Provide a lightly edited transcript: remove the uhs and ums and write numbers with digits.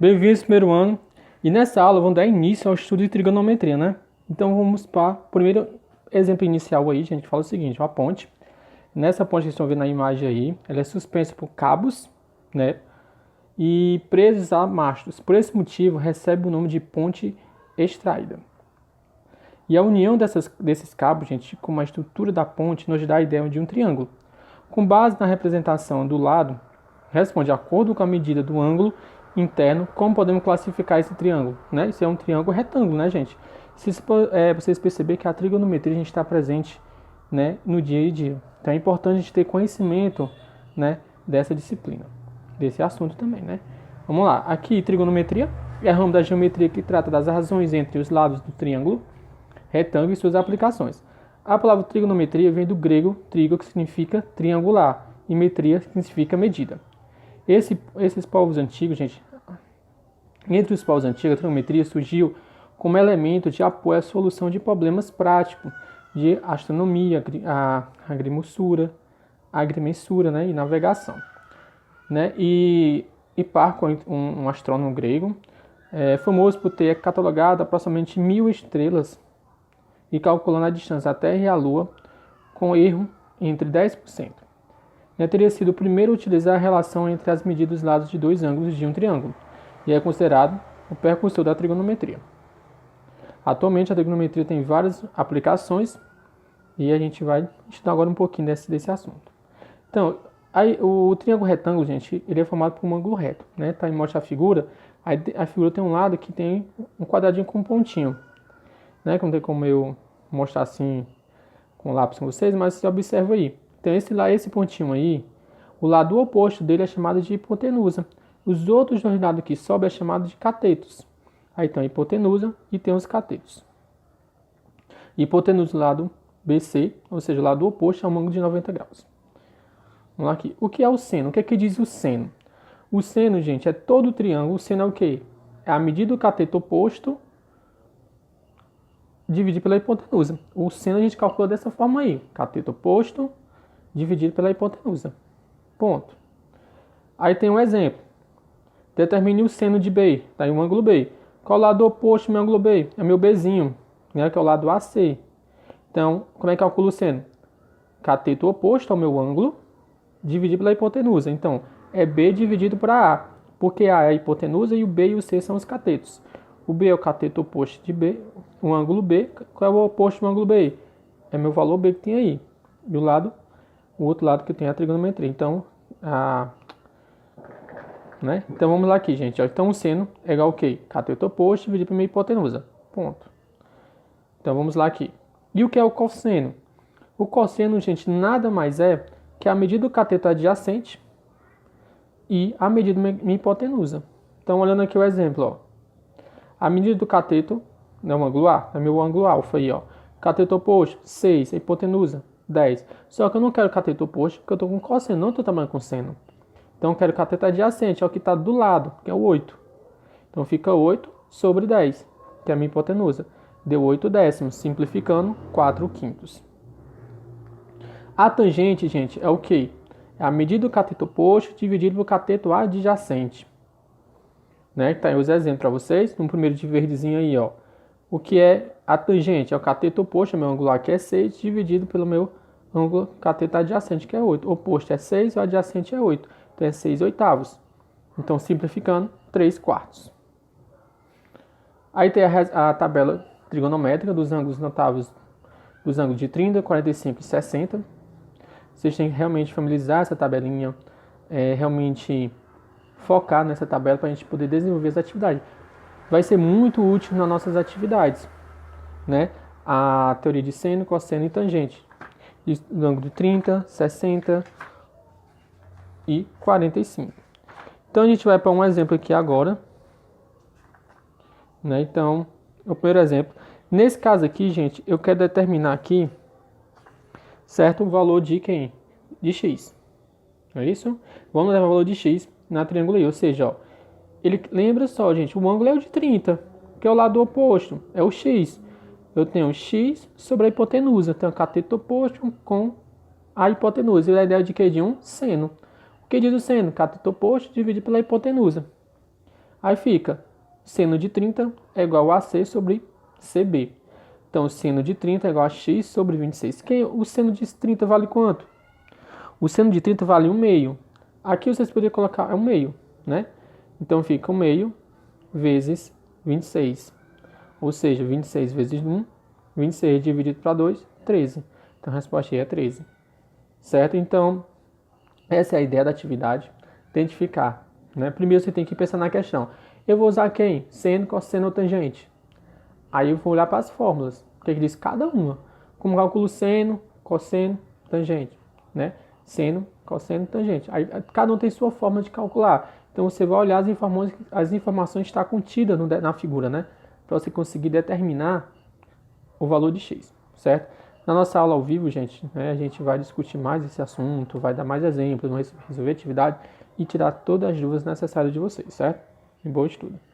Bem-vindos ao primeiro ano. E nessa aula vamos dar início ao estudo de trigonometria, né? Então vamos para o primeiro exemplo inicial aí, gente. Fala o seguinte, uma ponte. Nessa ponte que vocês estão vendo na imagem aí, ela é suspensa por cabos, né? E presos a mastros. Por esse motivo, recebe o nome de ponte extraída. E a união desses cabos, gente, com a estrutura da ponte, nos dá a ideia de um triângulo. Com base na representação do lado, responde de acordo com a medida do ângulo interno, como podemos classificar esse triângulo, né? Isso é um triângulo retângulo, né, gente? Se vocês perceberem que a trigonometria a gente está presente, né, no dia a dia. Então é importante a gente ter conhecimento, né, dessa disciplina, desse assunto também, né? Vamos lá. Aqui, trigonometria é a ramo da geometria que trata das razões entre os lados do triângulo retângulo e suas aplicações. A palavra trigonometria vem do grego trigo, que significa triangular, e metria, que significa medida. Esses povos antigos, gente, entre os povos antigos, a trigonometria surgiu como elemento de apoio à solução de problemas práticos de astronomia, agrimensura, né, e navegação. Né? E Hiparco, um astrônomo grego, famoso por ter catalogado aproximadamente 1000 estrelas e calculando a distância da Terra e a Lua com erro entre 10%. Ele teria sido o primeiro a utilizar a relação entre as medidas dos lados de dois ângulos de um triângulo e é considerado o precursor da trigonometria. Atualmente a trigonometria tem várias aplicações e a gente vai estudar agora um pouquinho desse assunto. Então, o triângulo retângulo, gente, ele é formado por um ângulo reto, né? Tá em mostra a figura. A figura tem um lado que tem um quadradinho com um pontinho, né? Que não tem como eu mostrar assim com lápis com vocês, mas você observa aí. Então esse pontinho aí, o lado oposto dele é chamado de hipotenusa. Os outros dois lados que sobem é chamado de catetos. Aí tem a hipotenusa e tem os catetos. Hipotenusa do lado BC, ou seja, o lado oposto é um ângulo de 90 graus. Vamos lá aqui. O que é o seno? O que é que diz o seno? O seno, gente, é todo o triângulo. O seno é o quê? É a medida do cateto oposto dividido pela hipotenusa. O seno a gente calcula dessa forma aí. Cateto oposto dividido pela hipotenusa. Ponto. Aí tem um exemplo. Determine o seno de B. Está aí um ângulo B. Qual é o lado oposto do meu ângulo B? É meu Bzinho, né, que é o lado AC. Então, como é que calcula o seno? Cateto oposto ao meu ângulo dividido pela hipotenusa. Então, é B dividido por A. Porque A é a hipotenusa e o B e o C são os catetos. O B é o cateto oposto de B, o ângulo B. Qual é o oposto do ângulo B? É meu valor B que tem aí. E o outro lado que eu tenho é a trigonometria. Então, né? Então vamos lá aqui, gente. Então o seno é igual ao quê? Cateto oposto dividido por minha hipotenusa. Ponto. Então vamos lá aqui. E o que é o cosseno? O cosseno, gente, nada mais é que a medida do cateto adjacente e a medida da minha hipotenusa. Então olhando aqui o exemplo, ó. A medida do cateto, né, o ângulo A, é meu ângulo alfa aí, ó. Cateto oposto, 6, a hipotenusa, 10. Só que eu não quero cateto oposto, porque eu estou com cosseno, não estou trabalhando com seno. Então eu quero cateto adjacente, é o que está do lado, que é o 8. Então fica 8 sobre 10, que é a minha hipotenusa. Deu 8 décimos, simplificando, 4 quintos. A tangente, gente, é o quê? É a medida do cateto oposto dividido pelo cateto adjacente. Né? Tá aí os exemplos para vocês. No primeiro de verdezinho aí, ó. O que é a tangente? É o cateto oposto, meu angular que é 6, dividido pelo meu ângulo cateto adjacente, que é 8. O oposto é 6, o adjacente é 8. Então é 6 oitavos. Então, simplificando, 3 quartos. Aí tem a tabela trigonométrica dos ângulos notáveis, dos ângulos de 30, 45 e 60. Vocês têm que realmente familiarizar essa tabelinha, realmente focar nessa tabela para a gente poder desenvolver as atividades. Vai ser muito útil nas nossas atividades, né? A teoria de seno, cosseno e tangente. Do ângulo de 30, 60 e 45. Então a gente vai para um exemplo aqui agora, né? Então, o primeiro exemplo. Nesse caso aqui, gente, eu quero determinar aqui, certo, o valor de quem? De x. É isso? Vamos levar o valor de x na triângulo aí, ou seja, ó, ele lembra só, gente, o ângulo é o de 30, que é o lado oposto, é o x. Eu tenho x sobre a hipotenusa, tenho o cateto oposto com a hipotenusa. E a ideia de que? De um seno. O que diz o seno? Cateto oposto dividido pela hipotenusa. Aí fica seno de 30 é igual a AC sobre CB. Então, seno de 30 é igual a x sobre 26. O seno de 30 vale quanto? O seno de 30 vale 1 meio. Aqui vocês poderiam colocar 1 meio, né? Então, fica 1 meio vezes 26. Ou seja, 26 vezes 1, 26 dividido para 2, 13. Então, a resposta aí é 13. Certo? Então, essa é a ideia da atividade. Tente ficar. Né? Primeiro, você tem que pensar na questão. Eu vou usar quem? Seno, cosseno ou tangente? Aí eu vou olhar para as fórmulas. O que diz cada uma? Como calculo seno, cosseno, tangente. Né? Seno, cosseno, tangente. Aí, cada um tem sua forma de calcular. Então, você vai olhar as informações que estão contidas na figura, né? Para você conseguir determinar o valor de x, certo? Na nossa aula ao vivo, gente, né, a gente vai discutir mais esse assunto, vai dar mais exemplos, vai resolver atividade e tirar todas as dúvidas necessárias de vocês, certo? E bom estudo!